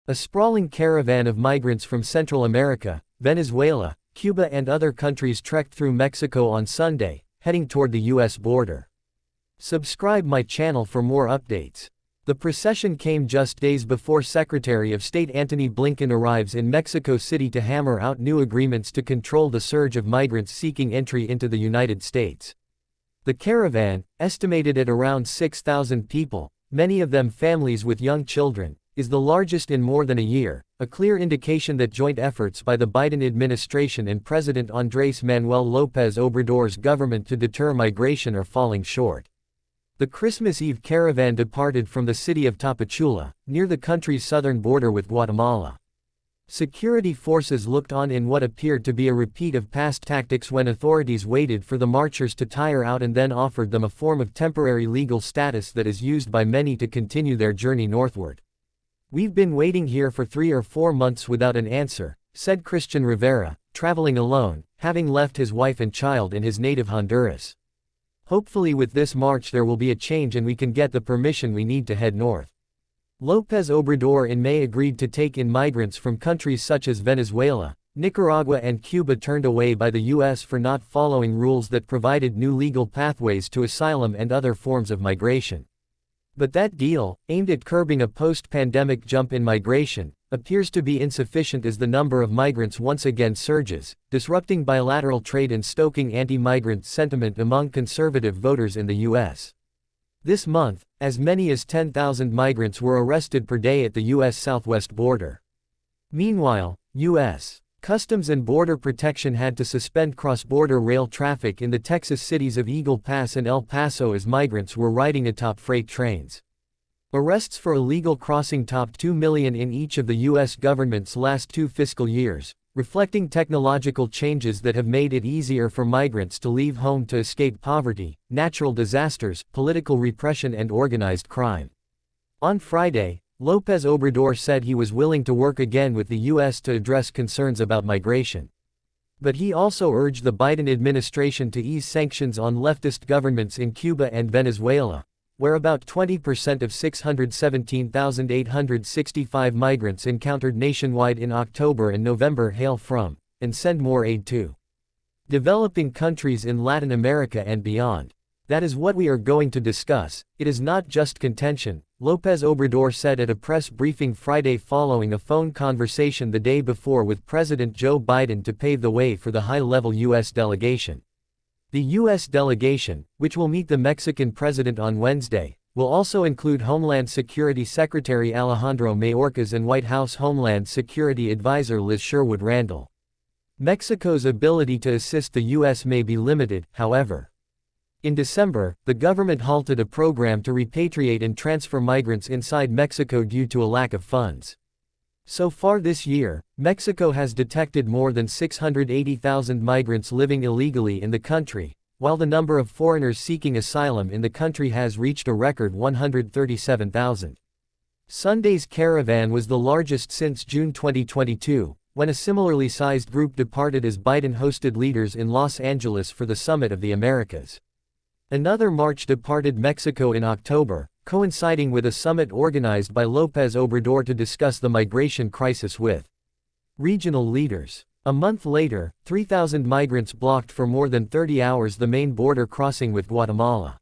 A sprawling caravan of migrants from Central America, Venezuela, Cuba and other countries trekked through Mexico on Sunday, heading toward the U.S. border. Subscribe my channel for more updates. The procession came just days before Secretary of State Antony Blinken arrives in Mexico City to hammer out new agreements to control the surge of migrants seeking entry into the United States. The caravan, estimated at around 6,000 people, many of them families with young children, is the largest in more than a year, a clear indication that joint efforts by the Biden administration and President Andrés Manuel López Obrador's government to deter migration are falling short. The Christmas Eve caravan departed from the city of Tapachula, near the country's southern border with Guatemala. Security forces looked on in what appeared to be a repeat of past tactics when authorities waited for the marchers to tire out and then offered them a form of temporary legal status that is used by many to continue their journey northward. "We've been waiting here for 3 or 4 months without an answer," said Christian Rivera, traveling alone, having left his wife and child in his native Honduras. "Hopefully with this march there will be a change and we can get the permission we need to head north." López Obrador in May agreed to take in migrants from countries such as Venezuela, Nicaragua and Cuba turned away by the U.S. for not following rules that provided new legal pathways to asylum and other forms of migration. But that deal, aimed at curbing a post-pandemic jump in migration, appears to be insufficient as the number of migrants once again surges, disrupting bilateral trade and stoking anti-migrant sentiment among conservative voters in the U.S. This month, as many as 10,000 migrants were arrested per day at the U.S. southwest border. Meanwhile, U.S. Customs and Border Protection had to suspend cross-border rail traffic in the Texas cities of Eagle Pass and El Paso as migrants were riding atop freight trains. Arrests for illegal crossing topped 2 million in each of the U.S. government's last 2 fiscal years, reflecting technological changes that have made it easier for migrants to leave home to escape poverty, natural disasters, political repression and organized crime. On Friday, López Obrador said he was willing to work again with the U.S. to address concerns about migration. But he also urged the Biden administration to ease sanctions on leftist governments in Cuba and Venezuela, where about 20% of 617,865 migrants encountered nationwide in October and November hail from, and send more aid to, developing countries in Latin America and beyond. "That is what we are going to discuss, it is not just contention," López Obrador said at a press briefing Friday following a phone conversation the day before with President Joe Biden to pave the way for the high-level U.S. delegation. The U.S. delegation, which will meet the Mexican president on Wednesday, will also include Homeland Security Secretary Alejandro Mayorkas and White House Homeland Security Advisor Liz Sherwood Randall. Mexico's ability to assist the U.S. may be limited, however. In December, the government halted a program to repatriate and transfer migrants inside Mexico due to a lack of funds. So far this year, Mexico has detected more than 680,000 migrants living illegally in the country, while the number of foreigners seeking asylum in the country has reached a record 137,000. Sunday's caravan was the largest since June 2022, when a similarly sized group departed as Biden-hosted leaders in Los Angeles for the Summit of the Americas. Another march departed Mexico in October, coinciding with a summit organized by López Obrador to discuss the migration crisis with regional leaders. A month later, 3,000 migrants blocked for more than 30 hours the main border crossing with Guatemala.